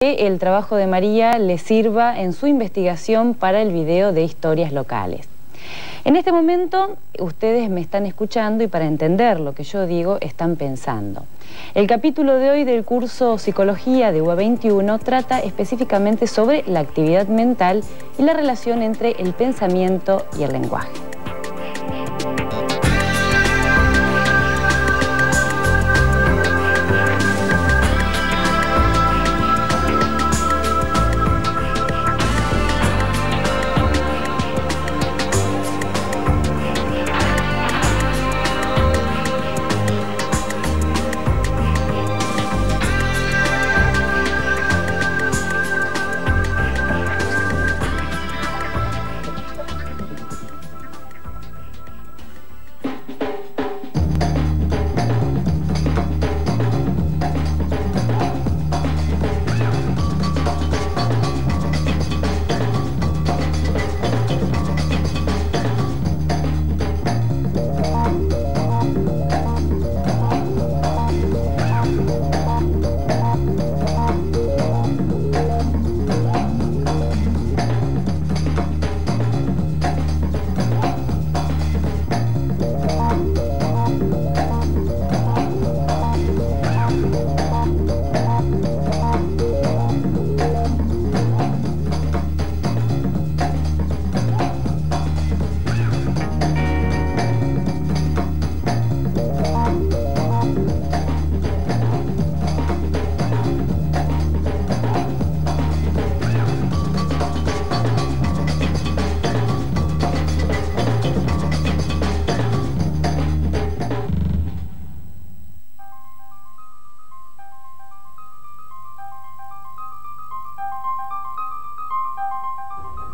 que el trabajo de María le sirva en su investigación para el video de historias locales. En este momento ustedes me están escuchando y para entender lo que yo digo están pensando. El capítulo de hoy del curso Psicología de UA21 trata específicamente sobre la actividad mental y la relación entre el pensamiento y el lenguaje.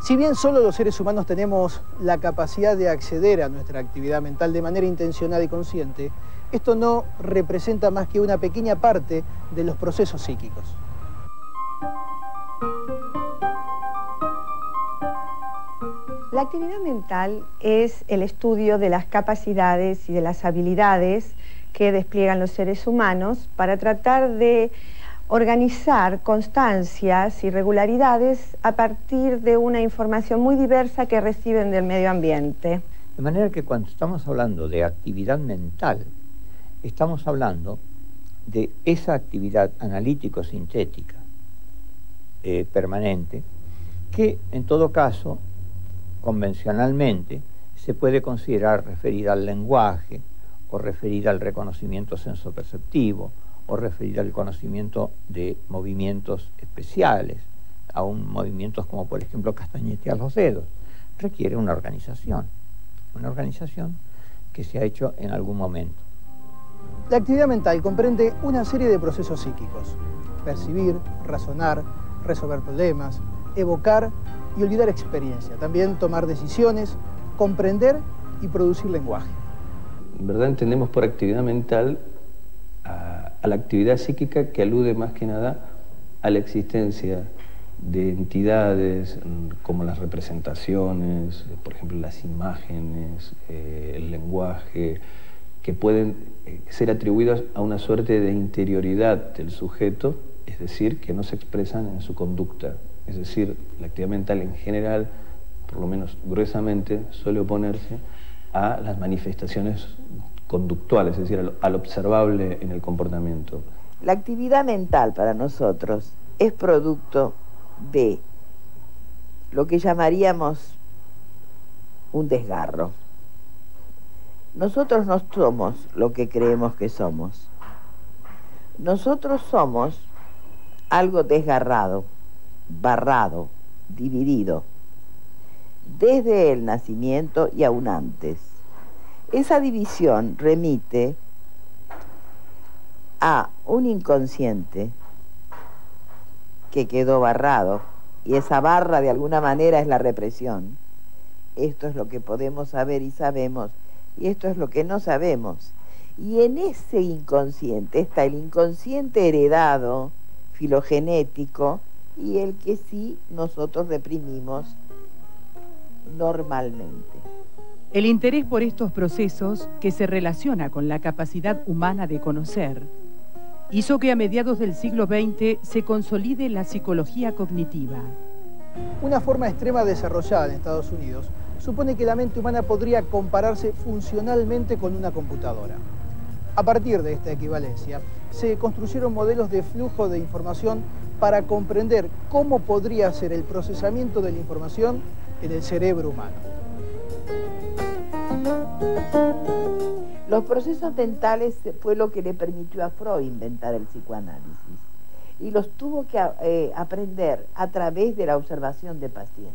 Si bien solo los seres humanos tenemos la capacidad de acceder a nuestra actividad mental de manera intencionada y consciente, esto no representa más que una pequeña parte de los procesos psíquicos. La actividad mental es el estudio de las capacidades y de las habilidades que despliegan los seres humanos para tratar de organizar constancias y regularidades a partir de una información muy diversa que reciben del medio ambiente. De manera que cuando estamos hablando de actividad mental, estamos hablando de esa actividad analítico-sintética permanente que en todo caso, convencionalmente, se puede considerar referida al lenguaje o referida al reconocimiento sensoperceptivo o referida al conocimiento de movimientos especiales, aún movimientos como por ejemplo castañetear los dedos. Requiere una organización que se ha hecho en algún momento. La actividad mental comprende una serie de procesos psíquicos: percibir, razonar, resolver problemas, evocar y olvidar experiencia, también tomar decisiones, comprender y producir lenguaje. En verdad entendemos por actividad mental a la actividad psíquica que alude más que nada a la existencia de entidades como las representaciones, por ejemplo las imágenes, el lenguaje, que pueden ser atribuidas a una suerte de interioridad del sujeto, es decir, que no se expresan en su conducta. Es decir, la actividad mental en general, por lo menos gruesamente, suele oponerse a las manifestaciones conductuales, es decir, al observable en el comportamiento. La actividad mental para nosotros es producto de lo que llamaríamos un desgarro. Nosotros no somos lo que creemos que somos. Nosotros somos algo desgarrado, barrado, dividido, desde el nacimiento y aún antes. Esa división remite a un inconsciente que quedó barrado, y esa barra de alguna manera es la represión. Esto es lo que podemos saber y sabemos, y esto es lo que no sabemos. Y en ese inconsciente está el inconsciente heredado, filogenético, y el que sí nosotros reprimimos normalmente. El interés por estos procesos, que se relaciona con la capacidad humana de conocer, hizo que a mediados del siglo XX se consolide la psicología cognitiva. Una forma extrema desarrollada en Estados Unidos supone que la mente humana podría compararse funcionalmente con una computadora. A partir de esta equivalencia, se construyeron modelos de flujo de información para comprender cómo podría ser el procesamiento de la información en el cerebro humano. Los procesos mentales fue lo que le permitió a Freud inventar el psicoanálisis y los tuvo que aprender a través de la observación de pacientes.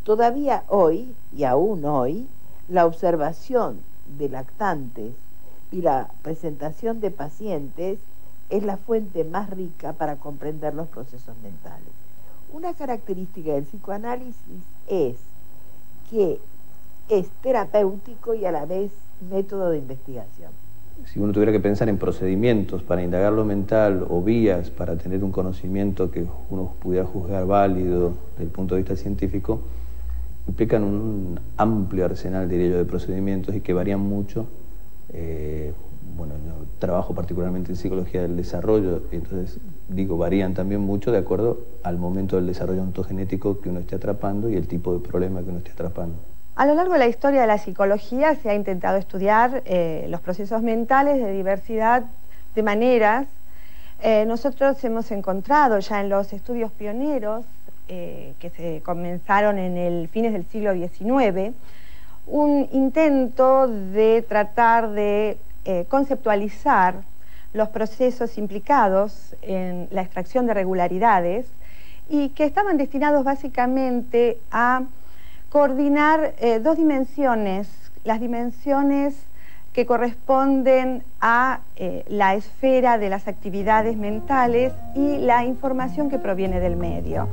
Todavía hoy, y aún hoy, la observación de lactantes y la presentación de pacientes es la fuente más rica para comprender los procesos mentales. Una característica del psicoanálisis es que es terapéutico y a la vez método de investigación. Si uno tuviera que pensar en procedimientos para indagar lo mental o vías para tener un conocimiento que uno pudiera juzgar válido desde el punto de vista científico, implican un amplio arsenal, diría yo, de procedimientos y que varían mucho. Bueno, yo trabajo particularmente en psicología del desarrollo, y entonces digo, varían también mucho de acuerdo al momento del desarrollo ontogenético que uno esté atrapando y el tipo de problema que uno esté atrapando. A lo largo de la historia de la psicología se ha intentado estudiar los procesos mentales de diversidad de maneras. Nosotros hemos encontrado ya en los estudios pioneros que se comenzaron en el fines del siglo XIX, un intento de tratar de conceptualizar los procesos implicados en la extracción de regularidades y que estaban destinados básicamente a coordinar dos dimensiones, las dimensiones que corresponden a la esfera de las actividades mentales y la información que proviene del medio.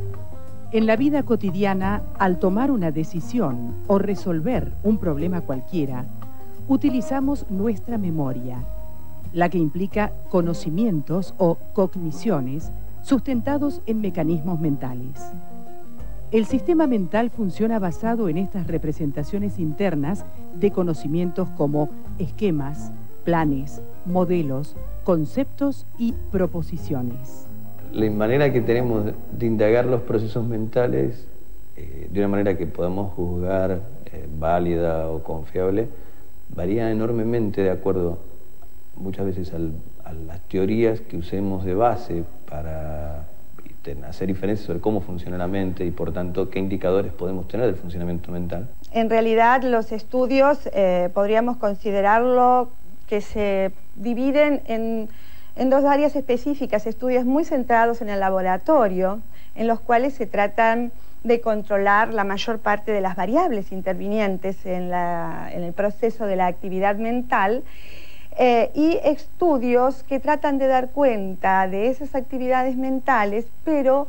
En la vida cotidiana, al tomar una decisión o resolver un problema cualquiera, utilizamos nuestra memoria, la que implica conocimientos o cogniciones sustentados en mecanismos mentales. El sistema mental funciona basado en estas representaciones internas de conocimientos como esquemas, planes, modelos, conceptos y proposiciones. La manera que tenemos de indagar los procesos mentales, de una manera que podamos juzgar válida o confiable, varía enormemente de acuerdo muchas veces a las teorías que usemos de base para hacer diferencias sobre cómo funciona la mente y por tanto qué indicadores podemos tener del funcionamiento mental. En realidad los estudios podríamos considerarlo que se dividen en dos áreas específicas, estudios muy centrados en el laboratorio, en los cuales se tratan de controlar la mayor parte de las variables intervinientes en el proceso de la actividad mental, y estudios que tratan de dar cuenta de esas actividades mentales, pero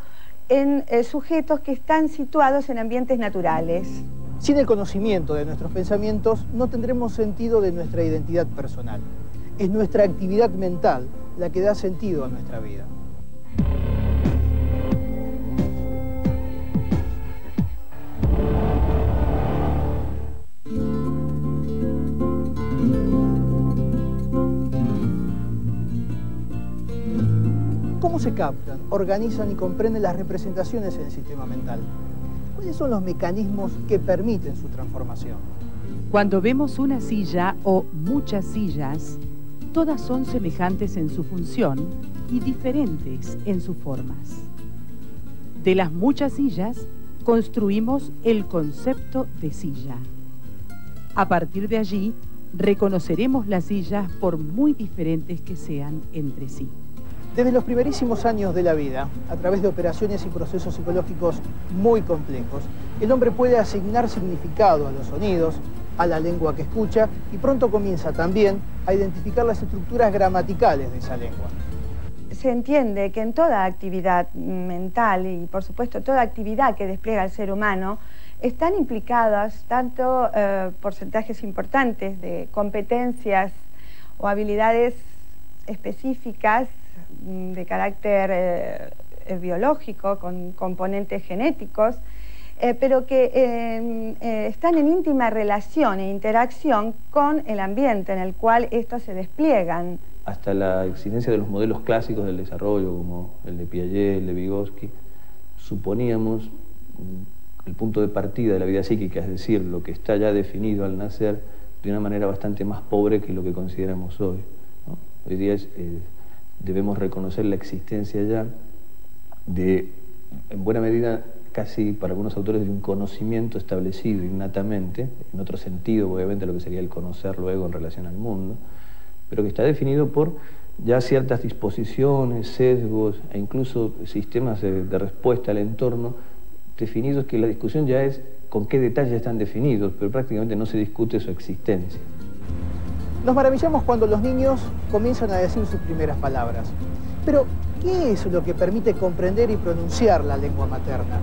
en sujetos que están situados en ambientes naturales. Sin el conocimiento de nuestros pensamientos, no tendremos sentido de nuestra identidad personal. Es nuestra actividad mental la que da sentido a nuestra vida. ¿Cómo se captan, organizan y comprenden las representaciones en el sistema mental? ¿Cuáles son los mecanismos que permiten su transformación? Cuando vemos una silla o muchas sillas, todas son semejantes en su función y diferentes en sus formas. De las muchas sillas, construimos el concepto de silla. A partir de allí, reconoceremos las sillas por muy diferentes que sean entre sí. Desde los primerísimos años de la vida, a través de operaciones y procesos psicológicos muy complejos, el hombre puede asignar significado a los sonidos, a la lengua que escucha, y pronto comienza también a identificar las estructuras gramaticales de esa lengua. Se entiende que en toda actividad mental y, por supuesto, toda actividad que despliega el ser humano, están implicadas tanto porcentajes importantes de competencias o habilidades específicas de carácter biológico, con componentes genéticos, pero que están en íntima relación e interacción con el ambiente en el cual estos se despliegan. hasta la existencia de los modelos clásicos del desarrollo, como el de Piaget, el de Vygotsky, suponíamos el punto de partida de la vida psíquica, es decir, lo que está ya definido al nacer, de una manera bastante más pobre que lo que consideramos hoy, ¿no? Hoy día debemos reconocer la existencia ya de, en buena medida, casi para algunos autores, de un conocimiento establecido innatamente, en otro sentido, obviamente, lo que sería el conocer luego en relación al mundo, pero que está definido por ya ciertas disposiciones, sesgos e incluso sistemas de respuesta al entorno definidos, que la discusión ya es con qué detalles están definidos, pero prácticamente no se discute su existencia. Nos maravillamos cuando los niños comienzan a decir sus primeras palabras. Pero, ¿qué es lo que permite comprender y pronunciar la lengua materna?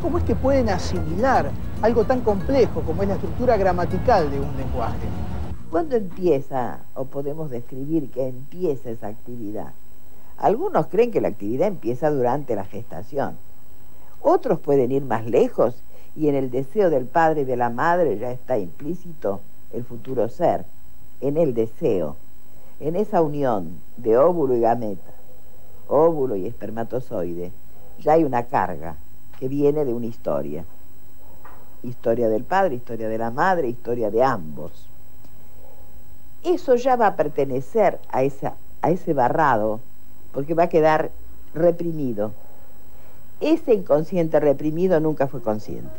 ¿Cómo es que pueden asimilar algo tan complejo como es la estructura gramatical de un lenguaje? ¿Cuándo empieza, o podemos describir que empieza esa actividad? Algunos creen que la actividad empieza durante la gestación. Otros pueden ir más lejos y en el deseo del padre y de la madre ya está implícito el futuro ser, en el deseo, en esa unión de óvulo y gameta, óvulo y espermatozoide, ya hay una carga que viene de una historia. Historia del padre, historia de la madre, historia de ambos. Eso ya va a pertenecer a ese barrado, porque va a quedar reprimido. Ese inconsciente reprimido nunca fue consciente.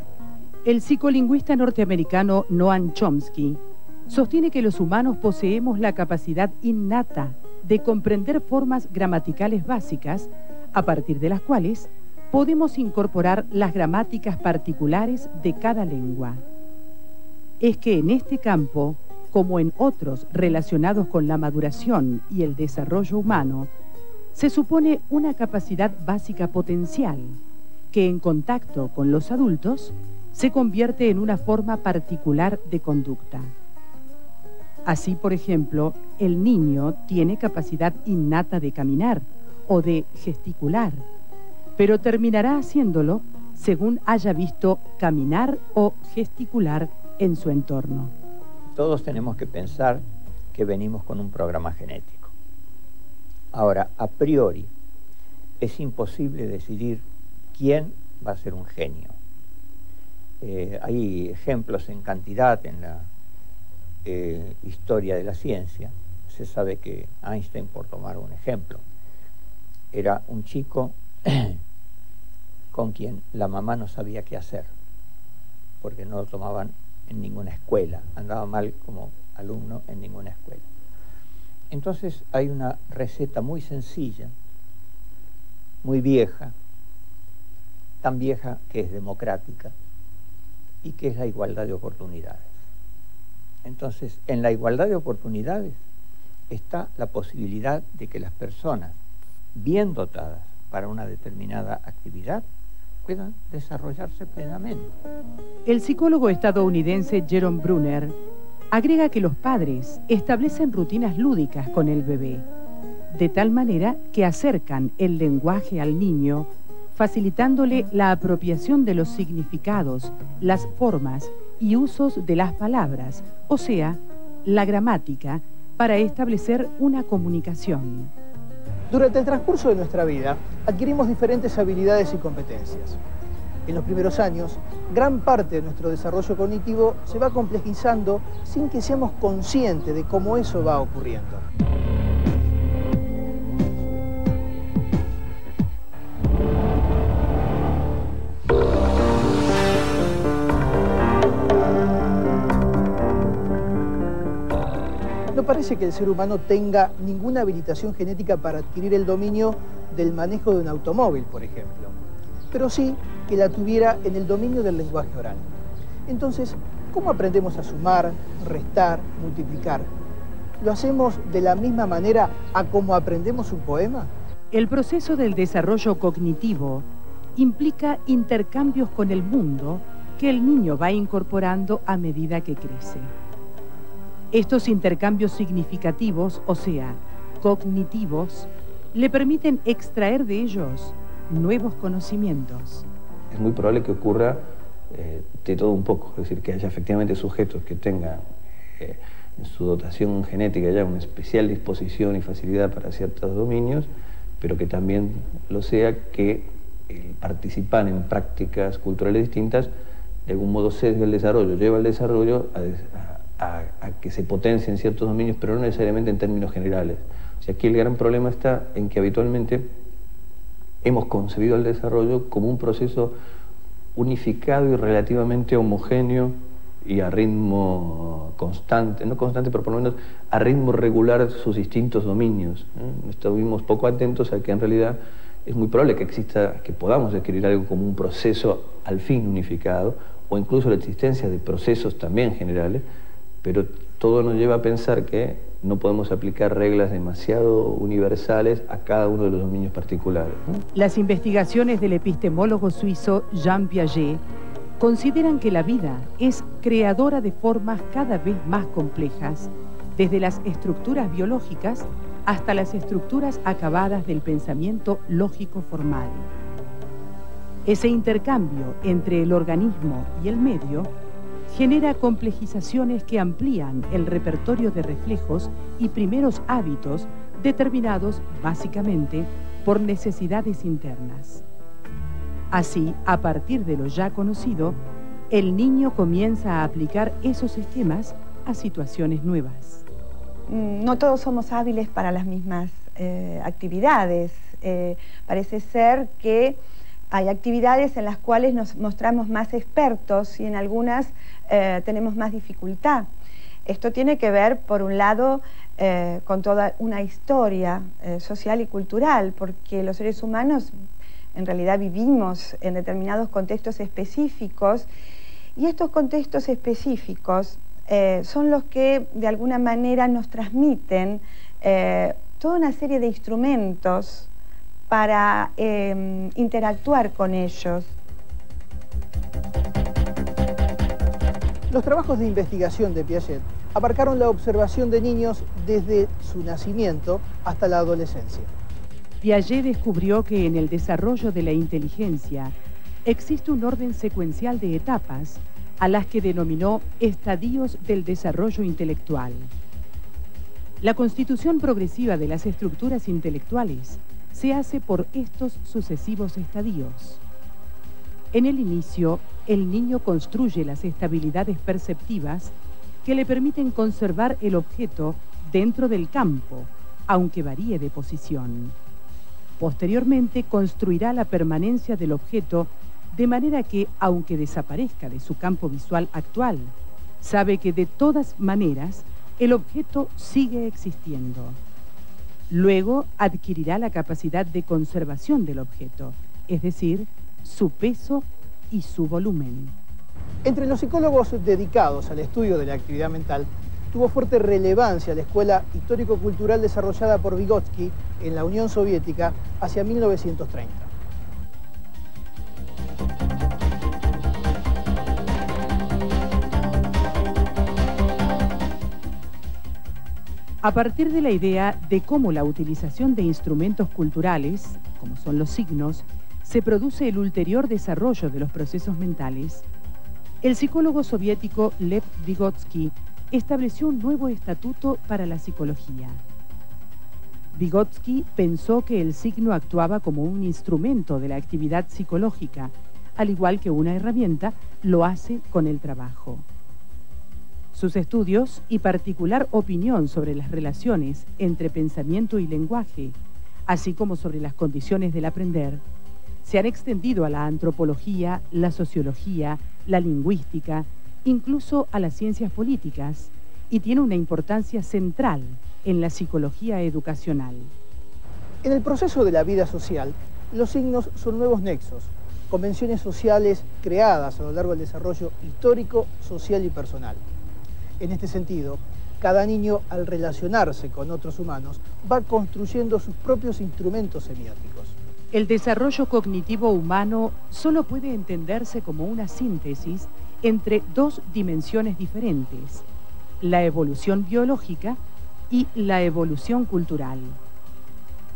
El psicolingüista norteamericano Noam Chomsky sostiene que los humanos poseemos la capacidad innata de comprender formas gramaticales básicas, a partir de las cuales podemos incorporar las gramáticas particulares de cada lengua. Es que en este campo, como en otros relacionados con la maduración y el desarrollo humano, se supone una capacidad básica potencial, que en contacto con los adultos se convierte en una forma particular de conducta. Así, por ejemplo, el niño tiene capacidad innata de caminar o de gesticular, pero terminará haciéndolo según haya visto caminar o gesticular en su entorno. Todos tenemos que pensar que venimos con un programa genético. Ahora, a priori, es imposible decidir quién va a ser un genio. Hay ejemplos en cantidad en la historia de la ciencia. Se sabe que Einstein, por tomar un ejemplo, era un chico con quien la mamá no sabía qué hacer, porque no lo tomaban en ninguna escuela, andaba mal como alumno en ninguna escuela. Entonces hay una receta muy sencilla, muy vieja, tan vieja que es democrática, y que es la igualdad de oportunidades. Entonces, en la igualdad de oportunidades está la posibilidad de que las personas bien dotadas para una determinada actividad puedan desarrollarse plenamente. El psicólogo estadounidense Jerome Bruner agrega que los padres establecen rutinas lúdicas con el bebé, de tal manera que acercan el lenguaje al niño, facilitándole la apropiación de los significados, las formas y usos de las palabras, o sea, la gramática, para establecer una comunicación. Durante el transcurso de nuestra vida, adquirimos diferentes habilidades y competencias. En los primeros años, gran parte de nuestro desarrollo cognitivo se va complejizando sin que seamos conscientes de cómo eso va ocurriendo. No parece que el ser humano tenga ninguna habilitación genética para adquirir el dominio del manejo de un automóvil, por ejemplo, pero sí que la tuviera en el dominio del lenguaje oral. Entonces, ¿cómo aprendemos a sumar, restar, multiplicar? ¿Lo hacemos de la misma manera a cómo aprendemos un poema? El proceso del desarrollo cognitivo implica intercambios con el mundo que el niño va incorporando a medida que crece. Estos intercambios significativos, o sea, cognitivos, le permiten extraer de ellos nuevos conocimientos. Es muy probable que ocurra de todo un poco, es decir, que haya efectivamente sujetos que tengan en su dotación genética ya una especial disposición y facilidad para ciertos dominios, pero que también lo sea que participar en prácticas culturales distintas de algún modo sesga el desarrollo, lleva el desarrollo a que se potencien ciertos dominios, pero no necesariamente en términos generales. O sea, aquí el gran problema está en que habitualmente hemos concebido el desarrollo como un proceso unificado y relativamente homogéneo y a ritmo constante, no constante, pero por lo menos a ritmo regular sus distintos dominios. Estuvimos poco atentos a que en realidad es muy probable que exista, que podamos describir algo como un proceso al fin unificado, o incluso la existencia de procesos también generales, pero todo nos lleva a pensar que no podemos aplicar reglas demasiado universales a cada uno de los dominios particulares, ¿no? Las investigaciones del epistemólogo suizo Jean Piaget consideran que la vida es creadora de formas cada vez más complejas, desde las estructuras biológicas hasta las estructuras acabadas del pensamiento lógico formal. Ese intercambio entre el organismo y el medio genera complejizaciones que amplían el repertorio de reflejos y primeros hábitos determinados básicamente por necesidades internas. Así, a partir de lo ya conocido, el niño comienza a aplicar esos esquemas a situaciones nuevas. No todos somos hábiles para las mismas actividades. Parece ser que hay actividades en las cuales nos mostramos más expertos y en algunas tenemos más dificultad. Esto tiene que ver, por un lado, con toda una historia social y cultural, porque los seres humanos en realidad vivimos en determinados contextos específicos, y estos contextos específicos son los que de alguna manera nos transmiten toda una serie de instrumentos para interactuar con ellos. Los trabajos de investigación de Piaget abarcaron la observación de niños desde su nacimiento hasta la adolescencia. Piaget descubrió que en el desarrollo de la inteligencia existe un orden secuencial de etapas a las que denominó estadios del desarrollo intelectual. La constitución progresiva de las estructuras intelectuales se hace por estos sucesivos estadios. En el inicio, el niño construye las estabilidades perceptivas que le permiten conservar el objeto dentro del campo, aunque varíe de posición. Posteriormente, construirá la permanencia del objeto de manera que, aunque desaparezca de su campo visual actual, sabe que de todas maneras el objeto sigue existiendo. Luego adquirirá la capacidad de conservación del objeto, es decir, su peso y su volumen. Entre los psicólogos dedicados al estudio de la actividad mental, tuvo fuerte relevancia la escuela histórico-cultural desarrollada por Vygotsky en la Unión Soviética hacia 1930. A partir de la idea de cómo la utilización de instrumentos culturales, como son los signos, se produce el ulterior desarrollo de los procesos mentales, el psicólogo soviético Lev Vygotsky estableció un nuevo estatuto para la psicología. Vygotsky pensó que el signo actuaba como un instrumento de la actividad psicológica, al igual que una herramienta lo hace con el trabajo. Sus estudios y particular opinión sobre las relaciones entre pensamiento y lenguaje, así como sobre las condiciones del aprender, se han extendido a la antropología, la sociología, la lingüística, incluso a las ciencias políticas, y tiene una importancia central en la psicología educacional. En el proceso de la vida social, los signos son nuevos nexos, convenciones sociales creadas a lo largo del desarrollo histórico, social y personal. En este sentido, cada niño, al relacionarse con otros humanos, va construyendo sus propios instrumentos semióticos. El desarrollo cognitivo humano solo puede entenderse como una síntesis entre dos dimensiones diferentes, la evolución biológica y la evolución cultural.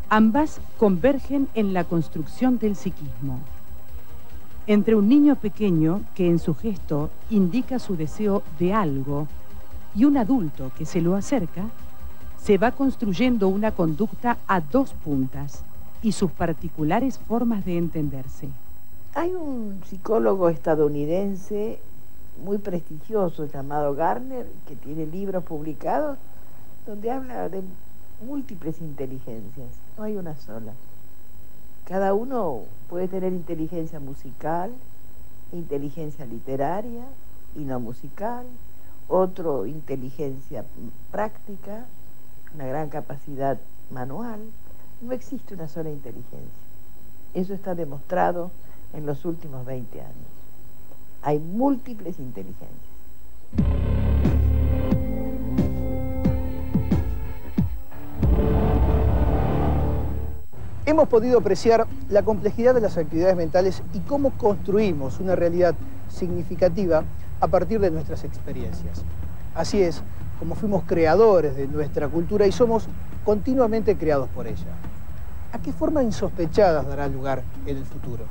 Ambas convergen en la construcción del psiquismo. Entre un niño pequeño que en su gesto indica su deseo de algo y un adulto que se lo acerca, se va construyendo una conducta a dos puntas y sus particulares formas de entenderse. Hay un psicólogo estadounidense muy prestigioso llamado Garner, que tiene libros publicados donde habla de múltiples inteligencias, no hay una sola. Cada uno puede tener inteligencia musical, inteligencia literaria y no musical, otro inteligencia práctica, una gran capacidad manual. No existe una sola inteligencia. Eso está demostrado en los últimos 20 años. Hay múltiples inteligencias. Hemos podido apreciar la complejidad de las actividades mentales y cómo construimos una realidad significativa a partir de nuestras experiencias. Así es como fuimos creadores de nuestra cultura y somos continuamente creados por ella. ¿A qué formas insospechadas dará lugar en el futuro?